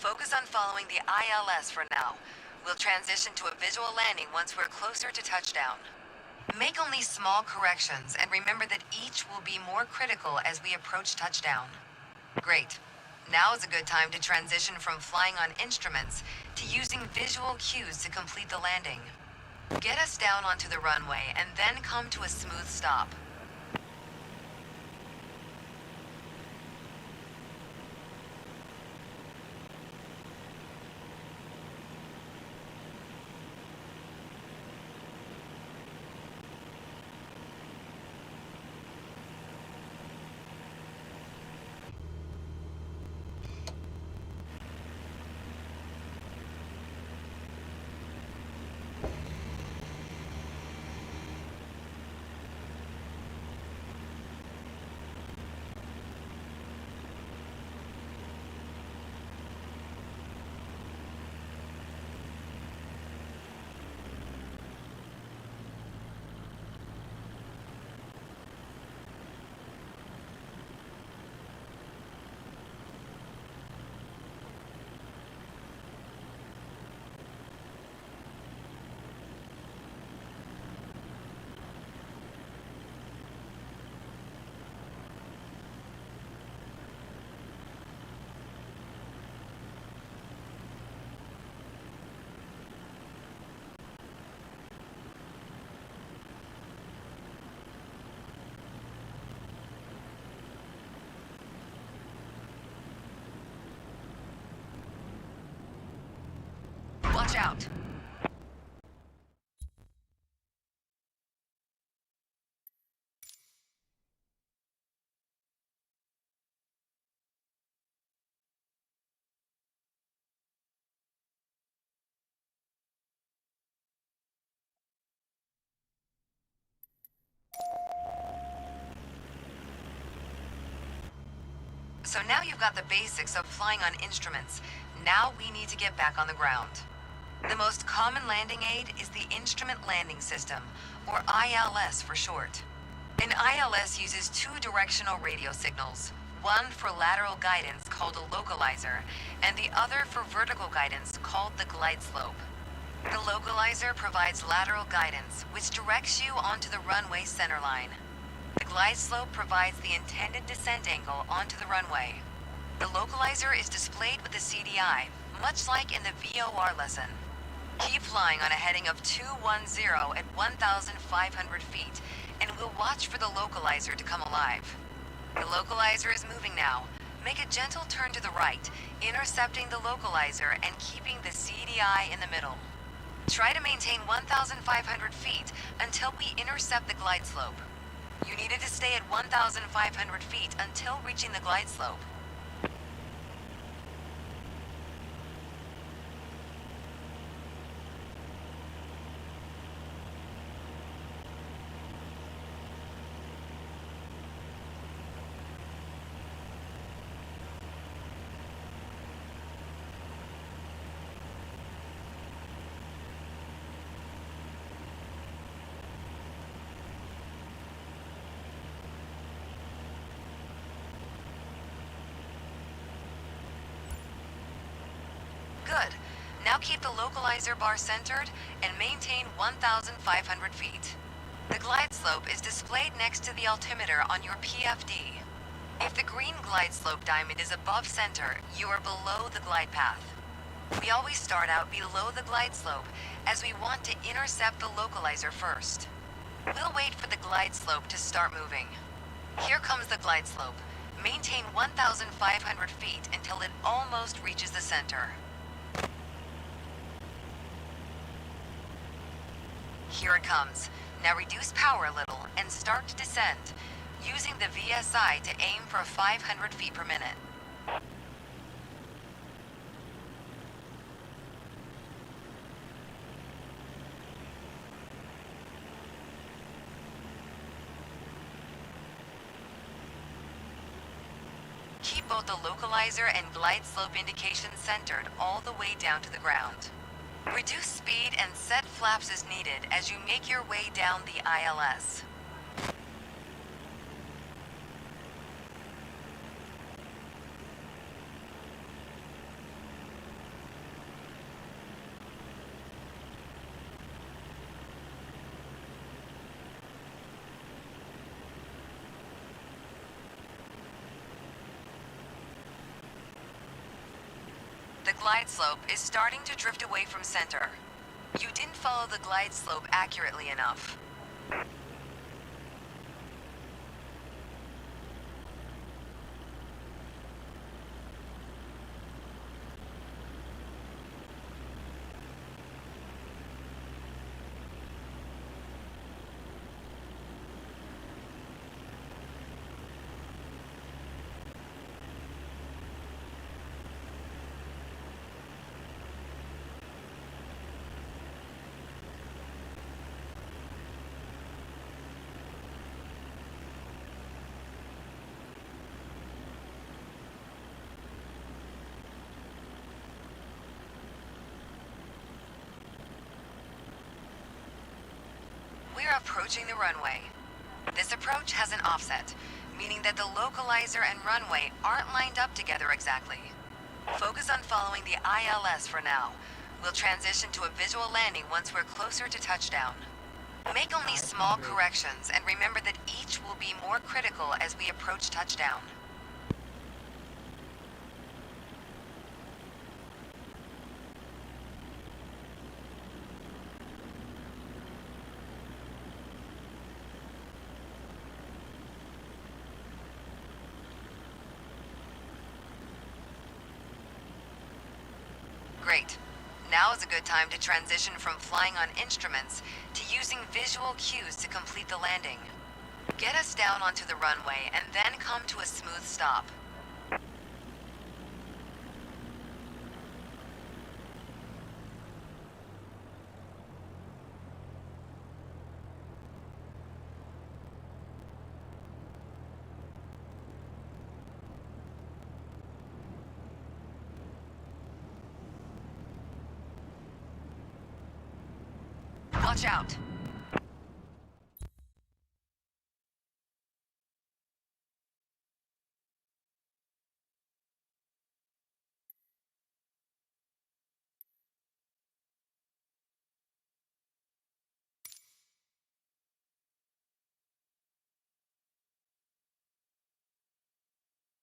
Focus on following the ILS for now. We'll transition to a visual landing once we're closer to touchdown. Make only small corrections, and remember that each will be more critical as we approach touchdown. Great. Now is a good time to transition from flying on instruments to using visual cues to complete the landing. Get us down onto the runway and then come to a smooth stop. Watch out! So now you've got the basics of flying on instruments. Now we need to get back on the ground. The most common landing aid is the Instrument Landing System, or ILS for short. An ILS uses two directional radio signals, one for lateral guidance called a localizer, and the other for vertical guidance called the glide slope. The localizer provides lateral guidance, which directs you onto the runway centerline. The glide slope provides the intended descent angle onto the runway. The localizer is displayed with the CDI, much like in the VOR lesson. Keep flying on a heading of 210 at 1,500 feet, and we'll watch for the localizer to come alive. The localizer is moving now. Make a gentle turn to the right, intercepting the localizer and keeping the CDI in the middle. Try to maintain 1,500 feet until we intercept the glide slope. You needed to stay at 1,500 feet until reaching the glide slope. Good. Now keep the localizer bar centered and maintain 1,500 feet. The glide slope is displayed next to the altimeter on your PFD. If the green glide slope diamond is above center, you are below the glide path. We always start out below the glide slope as we want to intercept the localizer first. We'll wait for the glide slope to start moving. Here comes the glide slope. Maintain 1,500 feet until it almost reaches the center. Here it comes. Now reduce power a little and start to descend, using the VSI to aim for 500 feet per minute. Keep both the localizer and glide slope indications centered all the way down to the ground. Reduce speed and set flaps as needed as you make your way down the ILS. glide slope is starting to drift away from center. You didn't follow the glide slope accurately enough. We're approaching the runway. This approach has an offset, meaning that the localizer and runway aren't lined up together exactly. Focus on following the ILS for now. We'll transition to a visual landing once we're closer to touchdown. Make only small corrections and remember that each will be more critical as we approach touchdown. Great. Now is a good time to transition from flying on instruments to using visual cues to complete the landing. Get us down onto the runway and then come to a smooth stop. Watch out.